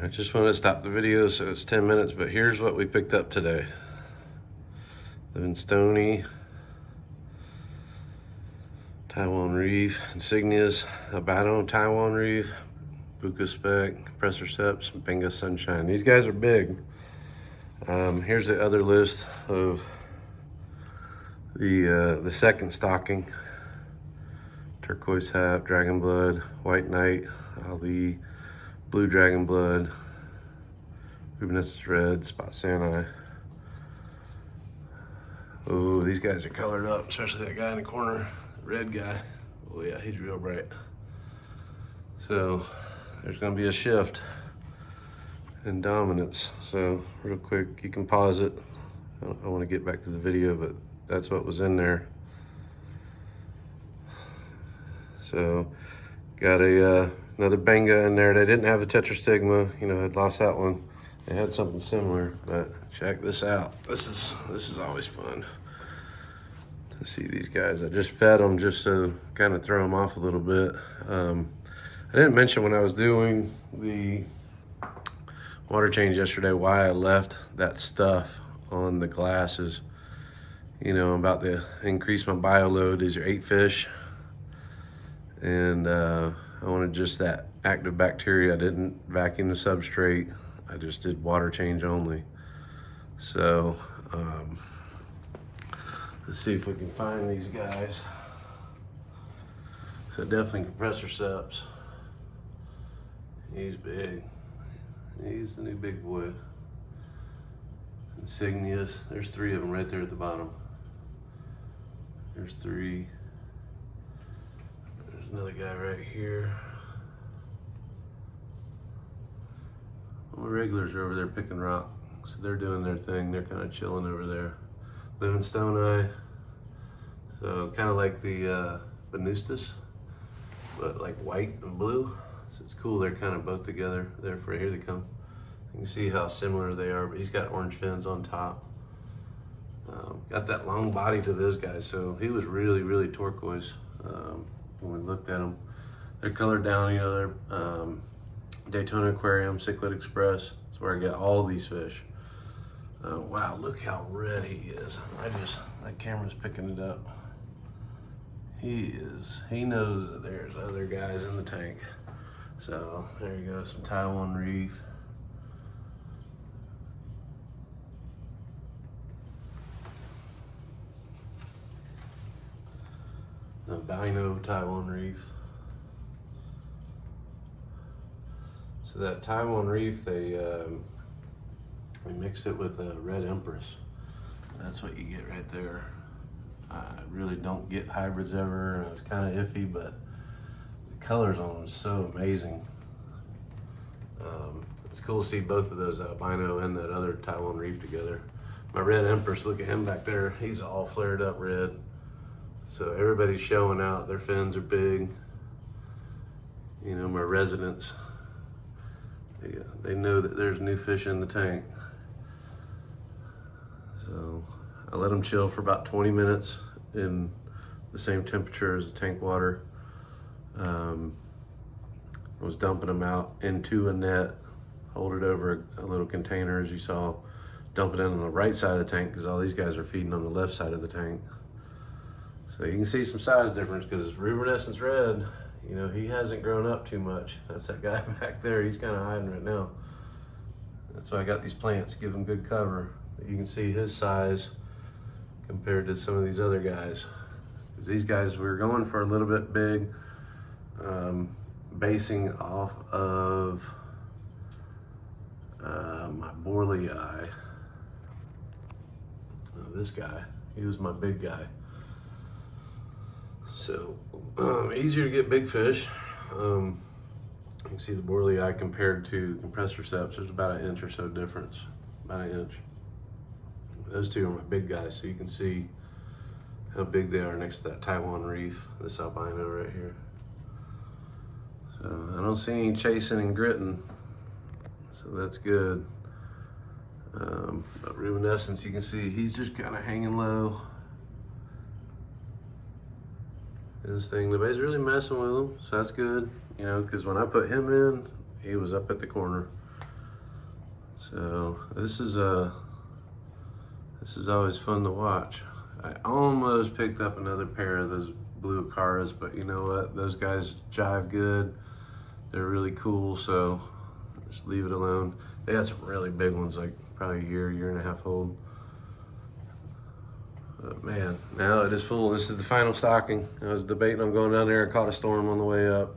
I just wanted to stop the video so it's 10 minutes, but here's what we picked up today. Living Stony, Taiwan Reef, insignias, albino Taiwan Reef, Buca Spec, Compressor Seps, Benga Sunshine. These guys are big. Here's the other list of the second stocking. Turquoise Hap, Dragon Blood, White Knight, Ali, Blue Dragon Blood, Luminescence Red, Spot Santa. Oh, these guys are colored up, especially that guy in the corner, red guy. Oh yeah, he's real bright. So there's gonna be a shift in dominance. So real quick, you can pause it. I wanna get back to the video, but that's what was in there. So got another Benga in there. They didn't have a tetrastigma, you know, I'd lost that one. They had something similar, but check this out. This is always fun to see these guys. I just fed them just to kind of throw them off a little bit. I didn't mention when I was doing the water change yesterday why I left that stuff on the glasses. You know, I'm about to increase my bio load. These are 8 fish. And I wanted just that active bacteria. I didn't vacuum the substrate. I just did water change only. So let's see if we can find these guys. So definitely Compressor Seps. He's big. He's the new big boy. Insignias. There's 3 of them right there at the bottom. There's 3. There's another guy right here. All the regulars are over there picking rock. So they're doing their thing. They're kind of chilling over there. Living Stone Eye. So kind of like the Venustus, but like white and blue. So it's cool. They're kind of both together. They're right here they come. You can see how similar they are, but he's got orange fins on top. Got that long body to those guys. So he was really, really turquoise when we looked at them. They're colored down, you know, they're Daytona Aquarium, Cichlid Express. That's where I get all these fish. Wow, look how red he is. That camera's picking it up. He knows that there's other guys in the tank. So there you go, some Taiwan Reef. The albino Taiwan Reef. So that Taiwan Reef, they mix it with a Red Empress. That's what you get right there. I really don't get hybrids ever. It's kind of iffy, but the colors on them is so amazing. It's cool to see both of those, albino and that other Taiwan Reef together. My Red Empress, look at him back there. He's all flared up red. So everybody's showing out. Their fins are big. You know, my residents, they know that there's new fish in the tank. So I let them chill for about 20 minutes in the same temperature as the tank water. I was dumping them out into a net, hold it over a little container as you saw, dump it in on the right side of the tank because all these guys are feeding on the left side of the tank. So you can see some size difference because Luminescence Red, you know, he hasn't grown up too much. That's that guy back there. He's kind of hiding right now. That's why I got these plants, give him good cover. You can see his size compared to some of these other guys. Because these guys, we're going for a little bit big, basing off of my Borley eye. This guy, he was my big guy. So easier to get big fish. You can see the Borley eye compared to Compressor Seps. There's about 1 inch or so difference, about 1 inch. Those two are my big guys, so you can see how big they are next to that Taiwan Reef, this albino right here. So I don't see any chasing and gritting, so that's good. But Luminescence, you can see he's just kind of hanging low. This thing, nobody's really messing with him, so that's good. You know, because when I put him in, he was up at the corner. So this is always fun to watch. I almost picked up another pair of those blue Acaras, but you know what? Those guys jive good. They're really cool, so just leave it alone. They had some really big ones, like probably a year and a half old. But man, now it is full. This is the final stocking. I was debating on going down there. I caught a storm on the way up.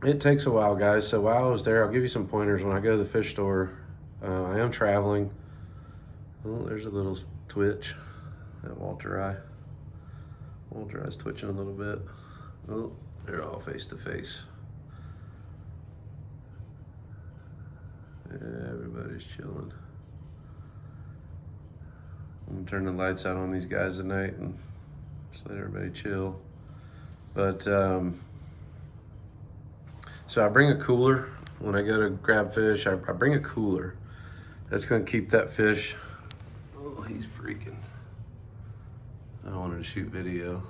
It takes a while, guys. So while I was there, I'll give you some pointers. When I go to the fish store, I am traveling. Oh, there's a little twitch. That Walter eye. Walter eye's twitching a little bit. Oh, they're all face to face. Yeah, everybody's chilling. I'm gonna turn the lights out on these guys tonight and just let everybody chill. But so I bring a cooler when I go to grab fish. I bring a cooler. That's gonna keep that fish. Oh, he's freaking. I wanted to shoot video.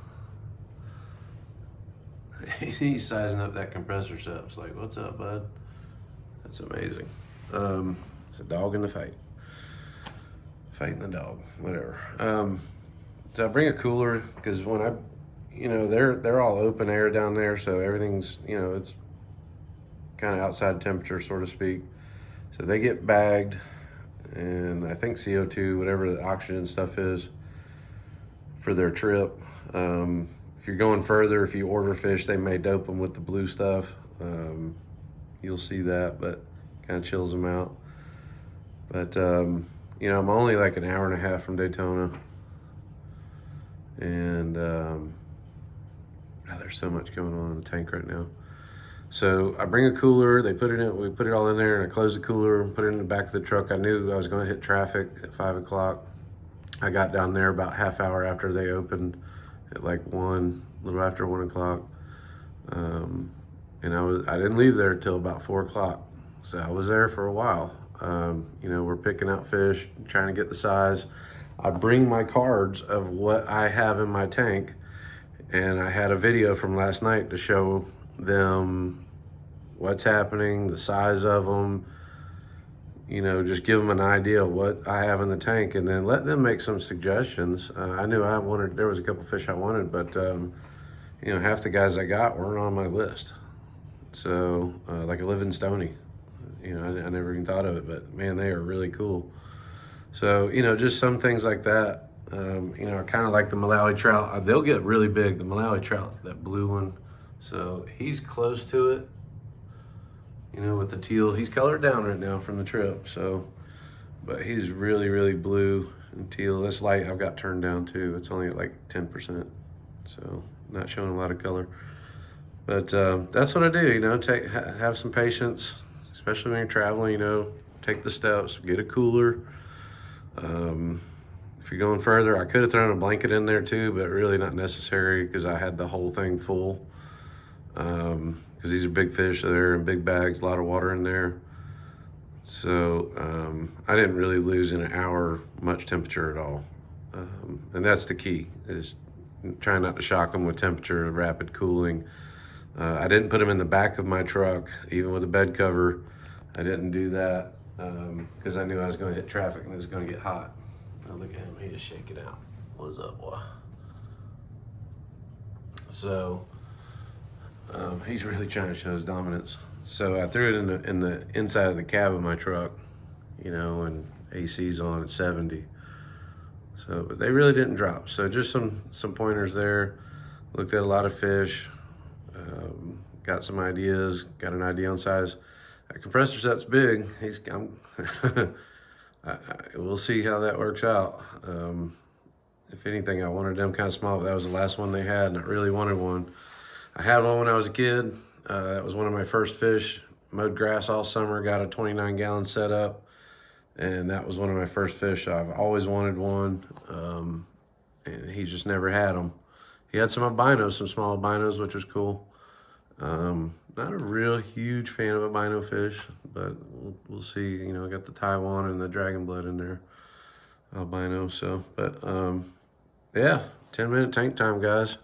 He's sizing up that compressor steps. Like, what's up, bud? That's amazing. It's a dog in the fight. Fighting the dog, whatever. So I bring a cooler because when I, you know, they're all open air down there, so everything's, you know, it's kind of outside temperature, so to speak. So they get bagged, and I think CO2, whatever the oxygen stuff is, for their trip. If you're going further, if you order fish, they may dope them with the blue stuff. You'll see that, but kind of chills them out. But you know, I'm only like an hour and a half from Daytona, and there's so much going on in the tank right now. So I bring a cooler, they put it in, we put it all in there, and I close the cooler and put it in the back of the truck. I knew I was gonna hit traffic at 5 o'clock. I got down there about half hour after they opened at like a little after 1 o'clock. And I didn't leave there till about 4 o'clock. So I was there for a while. You know, we're picking out fish, trying to get the size. I bring my cards of what I have in my tank, and I had a video from last night to show them what's happening, the size of them, you know, just give them an idea of what I have in the tank, and then let them make some suggestions. I knew there was a couple fish I wanted, but you know, half the guys I got weren't on my list. So like a living stony, you know, I never even thought of it, but man, they are really cool. So, you know, just some things like that. You know, I kind of like the Malawi trout. They'll get really big, the Malawi trout, that blue one. So he's close to it, you know, with the teal. He's colored down right now from the trip, so, but he's really, really blue and teal. This light I've got turned down too. It's only at like 10%, so not showing a lot of color. But that's what I do, you know, have some patience, especially when you're traveling, you know, take the steps, get a cooler. If you're going further, I could have thrown a blanket in there too, but really not necessary because I had the whole thing full. Because these are big fish, so they're in big bags, a lot of water in there. So I didn't really lose in an hour much temperature at all. And that's the key, is trying not to shock them with temperature, rapid cooling. I didn't put them in the back of my truck, even with a bed cover. I didn't do that because I knew I was going to hit traffic and it was going to get hot. Now look at him, he is shaking out. What's up, boy? So he's really trying to show his dominance. So I threw it in the inside of the cab of my truck, you know, and AC's on at 70. So, but they really didn't drop. So just some pointers there. Looked at a lot of fish. Got some ideas. Got an idea on size. That compressor set's big. We'll see how that works out. If anything, I wanted them kind of small, but that was the last one they had, and I really wanted one. I had one when I was a kid. That was one of my first fish. Mowed grass all summer, got a 29-gallon setup, and that was one of my first fish. I've always wanted one, and he just never had them. He had some albinos, some small albinos, which was cool. Not a real huge fan of albino fish, but we'll see. You know, I got the Taiwan and the dragon blood in there, albino. So, but yeah, 10-minute tank time, guys.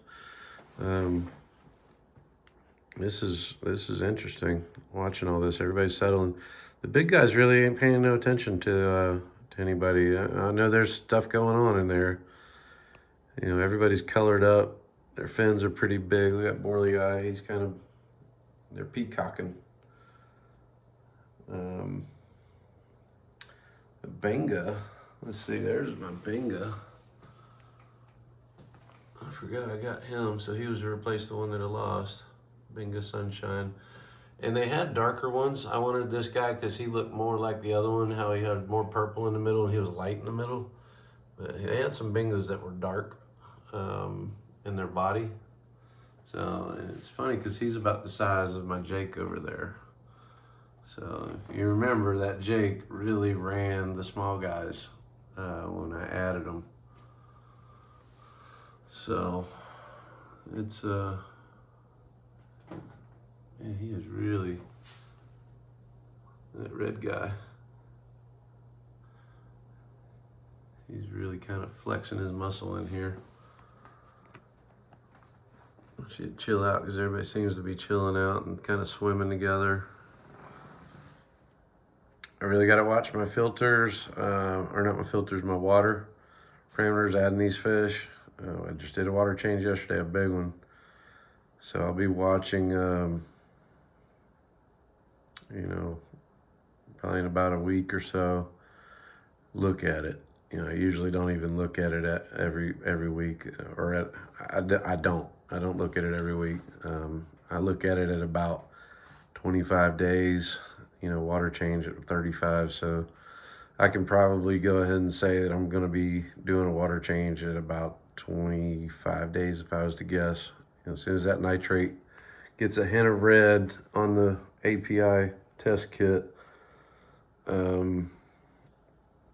This is interesting. Watching all this, everybody's settling. The big guys really ain't paying no attention to anybody. I know there's stuff going on in there. You know, everybody's colored up. Their fins are pretty big. Look at Borley Eye. He's kind of, they're peacocking. The Benga. Let's see. There's my Benga. I forgot I got him, so he was to replace the one that I lost. Benga Sunshine. And they had darker ones. I wanted this guy because he looked more like the other one, how he had more purple in the middle and he was light in the middle. But they had some Bengas that were dark in their body. So, and it's funny because he's about the size of my Jake over there. So if you remember, that Jake really ran the small guys when I added them. So it's yeah, he is really, that red guy, he's really kind of flexing his muscle in here. I should chill out because everybody seems to be chilling out and kind of swimming together. I really got to watch my filters, or not my filters, my water parameters adding these fish. I just did a water change yesterday, a big one. So I'll be watching, you know, probably in about a week or so, look at it. You know, I usually don't even look at it every week, or I don't look at it every week. I look at it at about 25 days, you know, water change at 35. So I can probably go ahead and say that I'm going to be doing a water change at about 25 days if I was to guess. You know, as soon as that nitrate gets a hint of red on the API test kit, you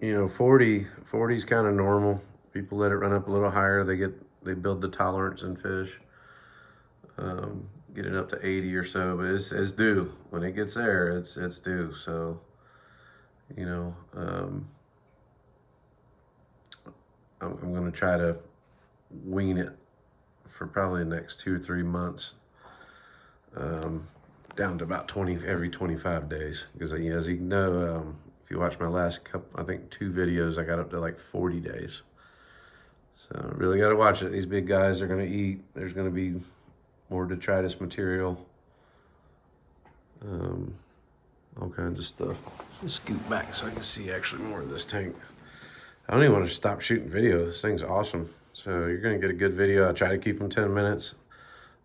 know, 40 is kind of normal. People let it run up a little higher. They build the tolerance in fish. Get it up to 80 or so, but it's due. When it gets there, it's due. So, you know, I'm going to try to wean it for probably the next 2 or 3 months, down to about 20 every 25 days. Because as you know, if you watch my last couple, I think 2 videos, I got up to like 40 days. So really got to watch it. These big guys are going to eat. There's going to be more detritus material, all kinds of stuff. Let's scoot back so I can see actually more of this tank. I don't even want to stop shooting video. This thing's awesome. So you're going to get a good video. I try to keep them 10 minutes.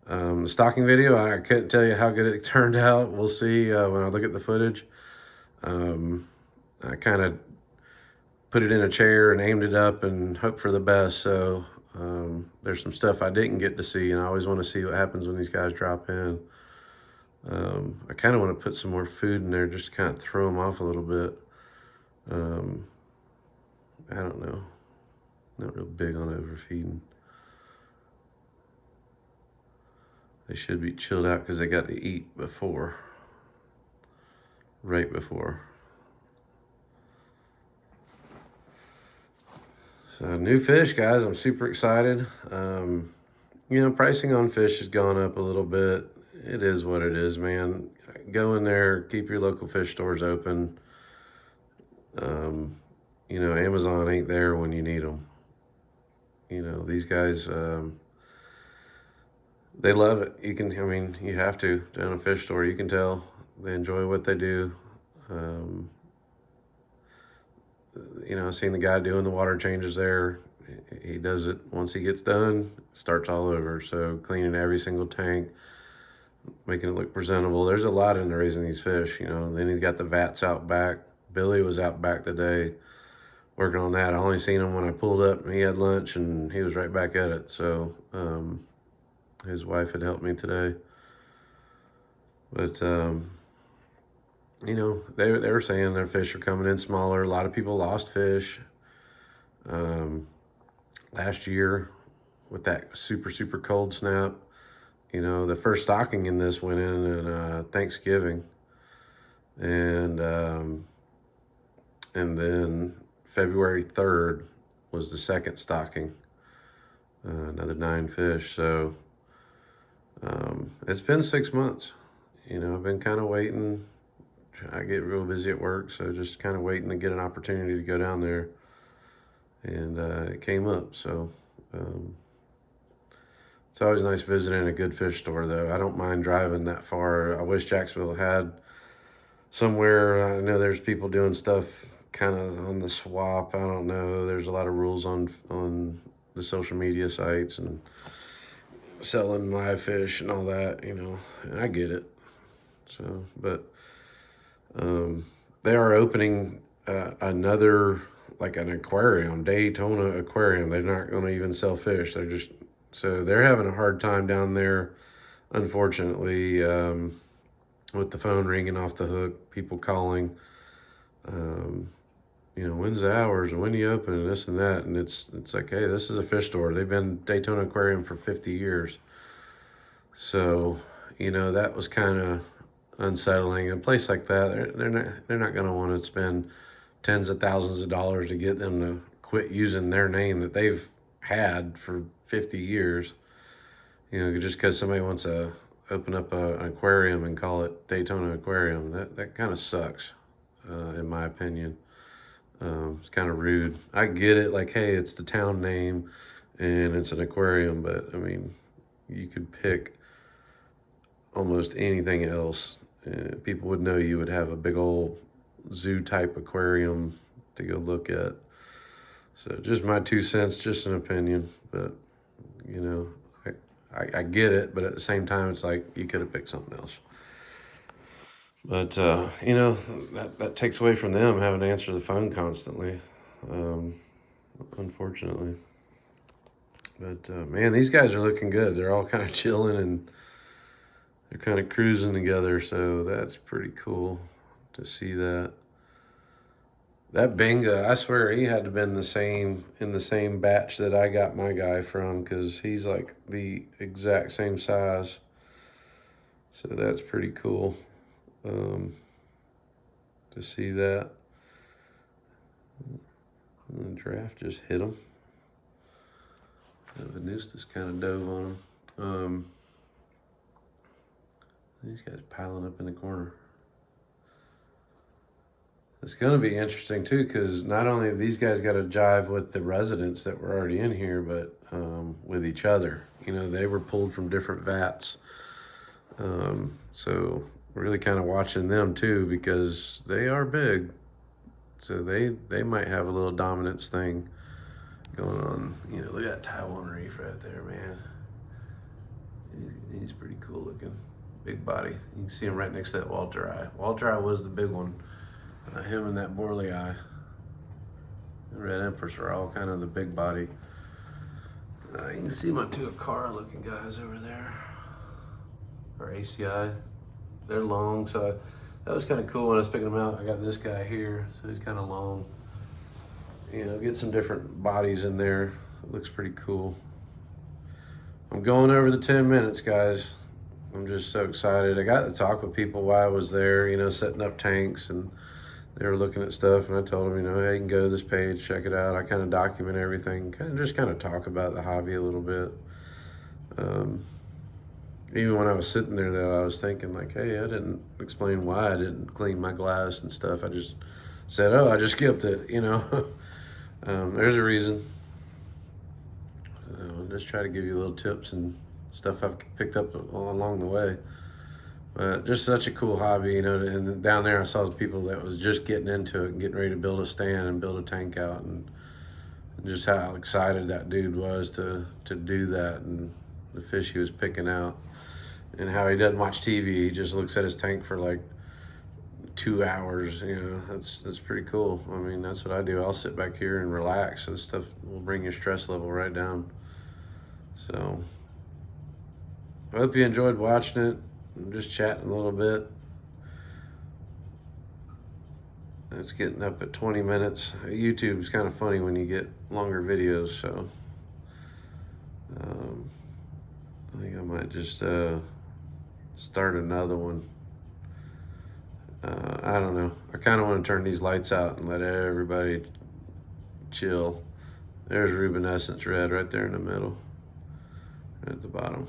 The stocking video, I couldn't tell you how good it turned out. We'll see when I look at the footage. I kind of put it in a chair and aimed it up and hoped for the best. So there's some stuff I didn't get to see, and I always want to see what happens when these guys drop in. I kind of want to put some more food in there just to kind of throw them off a little bit. I don't know. Not real big on overfeeding. They should be chilled out because they got to eat before. Right before. So new fish, guys. I'm super excited. You know, pricing on fish has gone up a little bit. It is what it is, man. Go in there, keep your local fish stores open. You know, Amazon ain't there when you need them. You know, these guys, they love it. You can, I mean, you have to down a fish store. You can tell they enjoy what they do. You know, I've seen the guy doing the water changes there. He does it once he gets done, starts all over. So cleaning every single tank, making it look presentable. There's a lot into raising these fish, you know. Then he's got the vats out back. Billy was out back today working on that. I only seen him when I pulled up and he had lunch and he was right back at it. So his wife had helped me today. But you know, they were saying their fish are coming in smaller. A lot of people lost fish last year with that super cold snap. You know, the first stocking in this went in Thanksgiving, and then February 3rd was the second stocking, another 9 fish. So It's been 6 months. You know, I've been kind of waiting. I get real busy at work, so just kind of waiting to get an opportunity to go down there. And it came up, so it's always nice visiting a good fish store, though. I don't mind driving that far. I wish Jacksonville had somewhere. I know there's people doing stuff kind of on the swap. I don't know. There's a lot of rules on the social media sites and selling live fish and all that, you know. And I get it. So, but they are opening another, like an aquarium, Daytona aquarium. They're not going to even sell fish. So they're having a hard time down there, unfortunately, with the phone ringing off the hook, people calling, you know, when's the hours and when do you open and this and that. And it's like, hey, this is a fish store. They've been Daytona Aquarium for 50 years. So, you know, that was kind of unsettling. A place like that, they're not going to want to spend tens of thousands of dollars to get them to quit using their name that they've had for 50 years. You know, just because somebody wants to open up an aquarium and call it Daytona Aquarium, that kind of sucks, in my opinion. It's kind of rude. I get it, like, hey, it's the town name and it's an aquarium, but I mean, you could pick almost anything else. People would know you would have a big old zoo type aquarium to go look at. So just my 2 cents, just an opinion, but you know, I get it, but at the same time, it's like you could have picked something else. But you know, that takes away from them having to answer the phone constantly, unfortunately. But man, these guys are looking good. They're all kind of chilling and they're kind of cruising together, so that's pretty cool to see that. That Benga, I swear he had to have been in the same batch that I got my guy from, because he's like the exact same size. So that's pretty cool to see that. And the draft just hit him. The noose just kind of dove on him. These guys piling up in the corner. It's going to be interesting too, because not only have these guys got to jive with the residents that were already in here, but with each other. You know, they were pulled from different vats. So we're really kind of watching them too, because they are big. So they might have a little dominance thing going on. You know, look at that Taiwan reef right there, man. He's pretty cool looking. Big body. You can see him right next to that Walter eye. Walter eye was the big one. Him and that Borley eye. The red empress are all kind of the big body. You can see my two Akara looking guys over there. Or ACI. They're long, so that was kind of cool when I was picking them out. I got this guy here, so he's kind of long. You know, get some different bodies in there. It looks pretty cool. I'm going over the 10 minutes, guys. I'm just so excited. I got to talk with people while I was there, you know, setting up tanks, and they were looking at stuff, and I told them, you know, hey, you can go to this page, check it out. I kind of document everything, kind of talk about the hobby a little bit. Even when I was sitting there, though, I was thinking, like, hey, I didn't explain why I didn't clean my glass and stuff. I just said, oh, I just skipped it, you know. There's a reason. Just try to give you little tips and stuff I've picked up along the way. But just such a cool hobby, you know. And down there I saw the people that was just getting into it and getting ready to build a stand and build a tank out, and just how excited that dude was to do that, and the fish he was picking out, and how he doesn't watch TV. He just looks at his tank for like 2 hours. You know, that's pretty cool. I mean, that's what I do. I'll sit back here and relax. This stuff will bring your stress level right down. So I hope you enjoyed watching it. I'm just chatting a little bit. It's getting up at 20 minutes. YouTube's kind of funny when you get longer videos, so I think I might just start another one. I don't know. I kind of want to turn these lights out and let everybody chill. There's Rubinescence Red right there in the middle, right at the bottom.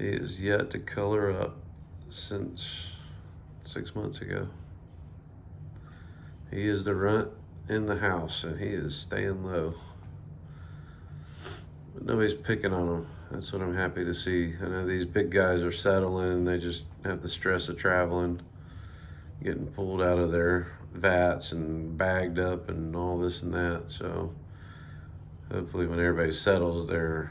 He is yet to color up since 6 months ago. He is the runt in the house, and he is staying low. But nobody's picking on him. That's what I'm happy to see. I know these big guys are settling. They just have the stress of traveling, getting pulled out of their vats and bagged up and all this and that. So hopefully when everybody settles, they're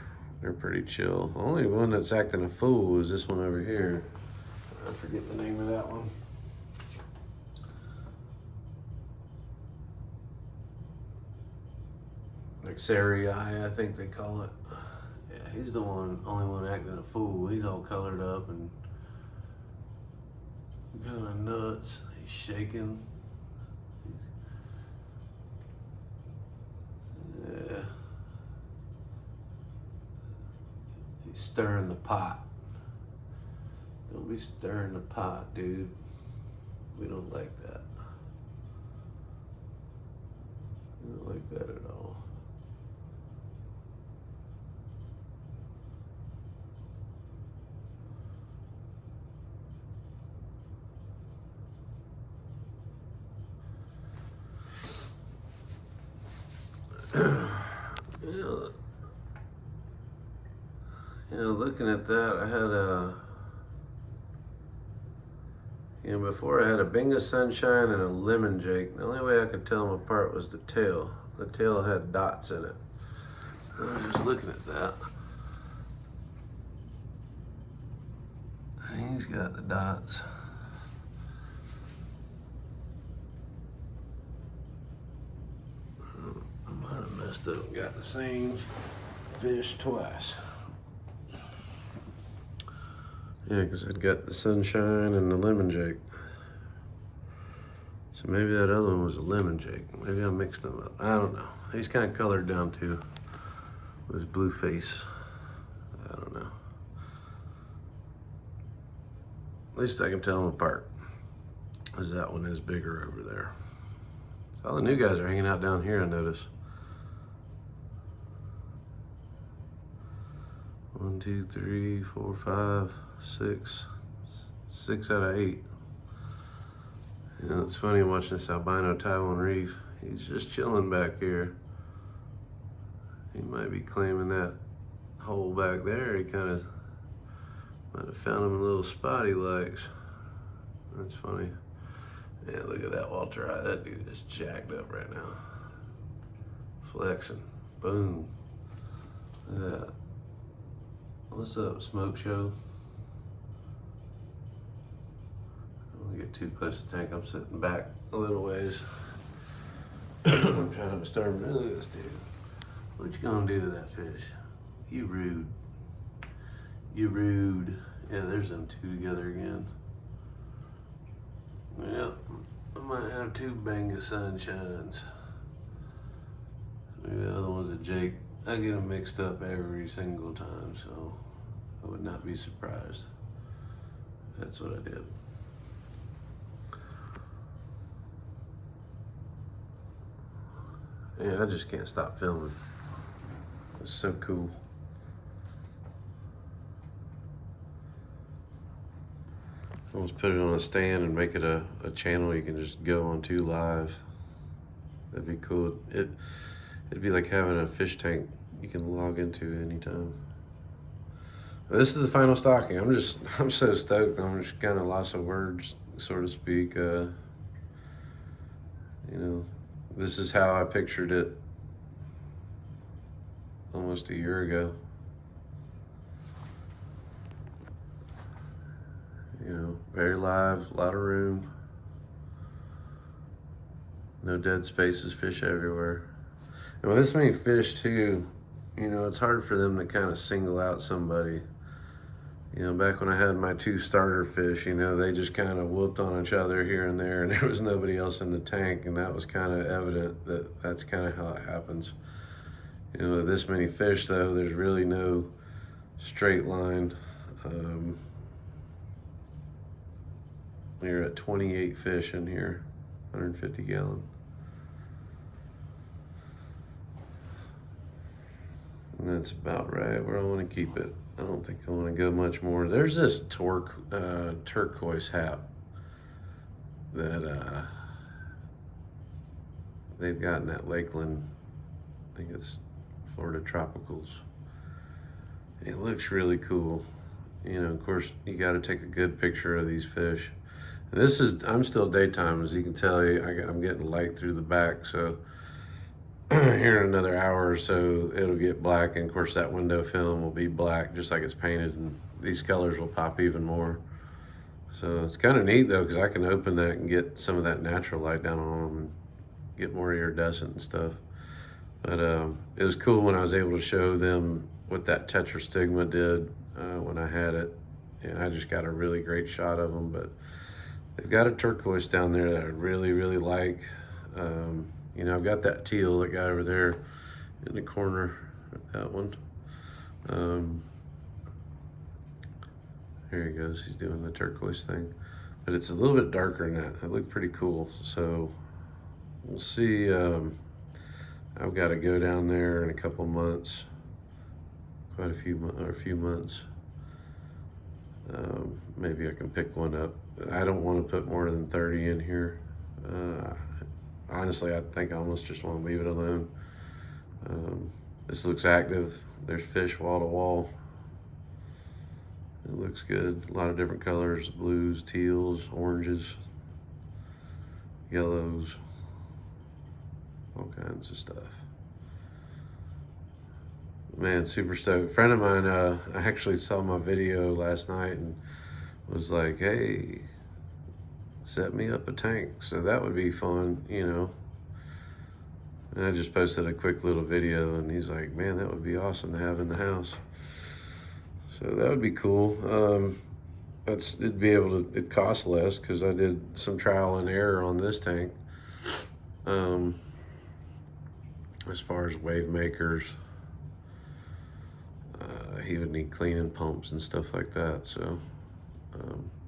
pretty chill. The only one that's acting a fool is this one over here. I forget the name of that one. Like Sarai, I think they call it. Yeah, he's the only one acting a fool. He's all colored up and kind of nuts. He's shaking. Yeah. He's stirring the pot. Don't be stirring the pot, dude. We don't like that. We don't like that at all. Looking at that, I had before I had a Bingo Sunshine and a Lemon Jake. The only way I could tell them apart was the tail. The tail had dots in it. I was just looking at that. He's got the dots. I might have messed up and got the same fish twice. Yeah, because I'd got the Sunshine and the Lemon Jake. So maybe that other one was a Lemon Jake. Maybe I mixed them up. I don't know. He's kind of colored down too with his blue face. I don't know. At least I can tell them apart, because that one is bigger over there. So all the new guys are hanging out down here, I notice. 1, 2, 3, 4, 5, 6 out of 8. You know, it's funny watching this albino Taiwan reef. He's just chilling back here. He might be claiming that hole back there. He kind of might have found him a little spot he likes. That's funny. Yeah, look at that Walter Eye. That dude is jacked up right now. Flexing. Boom. Look at that. What's up, Smoke Show? I don't want to get too close to the tank. I'm sitting back a little ways. I'm trying to disturb him. Look at this dude. What you gonna do to that fish? You rude. You rude. Yeah, there's them two together again. Well, I might have 2 Bingo Sunshines. Maybe the other one's a Jake. I get them mixed up every single time, so I would not be surprised if that's what I did. Yeah, I just can't stop filming. It's so cool. Almost put it on a stand and make it a channel you can just go on to live. That'd be cool. It'd be like having a fish tank you can log into anytime. This is the final stocking. I'm so stoked. I'm just kind of lost of words, so to speak. You know, this is how I pictured it almost a year ago. You know, very live, a lot of room. No dead spaces, fish everywhere. And with this many fish too, you know, it's hard for them to kind of single out somebody. You know, back when I had my 2 starter fish, you know, they just kind of whooped on each other here and there, and there was nobody else in the tank, and that was kind of evident that that's kind of how it happens. You know, with this many fish though, there's really no straight line. We're at 28 fish in here, 150 gallon. And that's about right where I want to keep it. I don't think I want to go much more. There's this turquoise hap that they've got in that Lakeland. I think it's Florida Tropicals. It looks really cool. You know, of course, you got to take a good picture of these fish. And this is, I'm still daytime, as you can tell. I'm getting light through the back, so here in another hour or so, it'll get black, and of course that window film will be black, just like it's painted, and these colors will pop even more. So it's kind of neat though, because I can open that and get some of that natural light down on them and get more iridescent and stuff. But it was cool when I was able to show them what that tetrastigma did when I had it, and I just got a really great shot of them. But they've got a turquoise down there that I really, really like. You know, I've got that teal, that guy over there in the corner, that one. There he goes, he's doing the turquoise thing. But it's a little bit darker than that. It looked pretty cool. So we'll see. I've got to go down there in a couple months, quite a few months. Maybe I can pick one up. I don't want to put more than 30 in here. Honestly, I think I almost just want to leave it alone. This looks active. There's fish wall to wall. It looks good. A lot of different colors: blues, teals, oranges, yellows, all kinds of stuff. Man, super stoked. A friend of mine, I actually saw my video last night and was like, hey, set me up a tank. So that would be fun, you know. And I just posted a quick little video, and he's like, man, that would be awesome to have in the house. So that would be cool. It costs less because I did some trial and error on this tank. As far as wave makers, he would need cleaning pumps and stuff like that. So,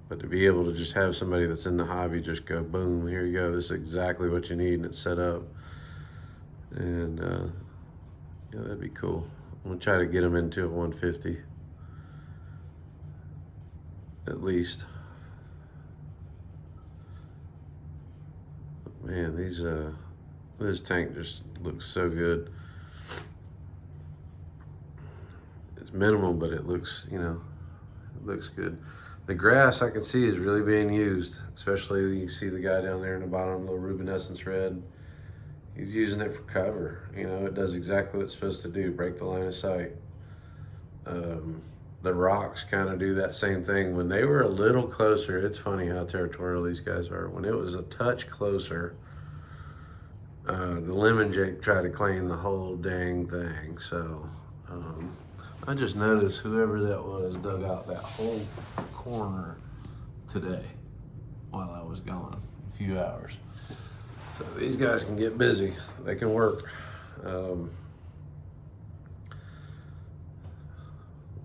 but to be able to just have somebody that's in the hobby just go, boom, here you go, this is exactly what you need, and it's set up. And yeah, that'd be cool. I'm gonna try to get them into a 150 at least. Man, this tank just looks so good. It's minimal, but it looks, you know, it looks good. The grass I can see is really being used, especially you see the guy down there in the bottom, little luminescence red. He's using it for cover. You know, it does exactly what it's supposed to do, break the line of sight. The rocks kind of do that same thing. When they were a little closer, it's funny how territorial these guys are. When it was a touch closer, the lemon jake tried to claim the whole dang thing. So I just noticed whoever that was dug out that whole corner today while I was gone, a few hours. So these guys can get busy. They can work.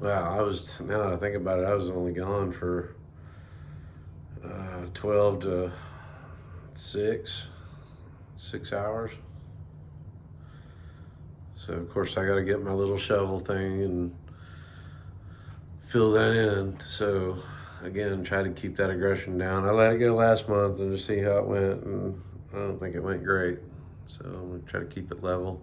Wow, now that I think about it, I was only gone for 12 to 6 hours. So of course I got to get my little shovel thing and fill that in. So again, try to keep that aggression down. I let it go last month and just see how it went, and I don't think it went great. So I'm gonna try to keep it level.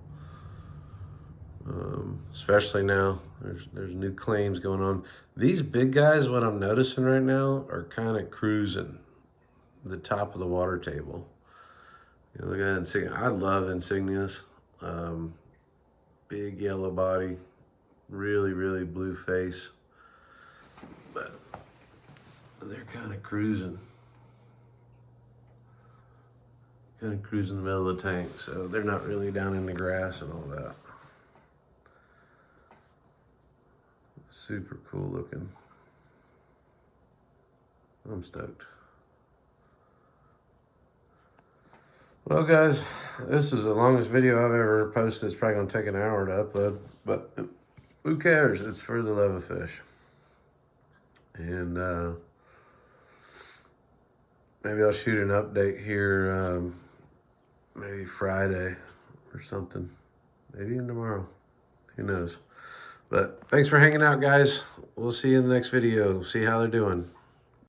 Especially now, there's new claims going on. These big guys, what I'm noticing right now, are kind of cruising the top of the water table. You know, look at that insignia. I love insignias. Big yellow body, really, really blue face. But they're kind of cruising. Kind of cruising the middle of the tank, so they're not really down in the grass and all that. Super cool looking. I'm stoked. Well guys, this is the longest video I've ever posted. It's probably gonna take an hour to upload, but who cares? It's for the love of fish. And maybe I'll shoot an update here, maybe Friday or something. Maybe even tomorrow, who knows? But thanks for hanging out, guys. We'll see you in the next video. See how they're doing.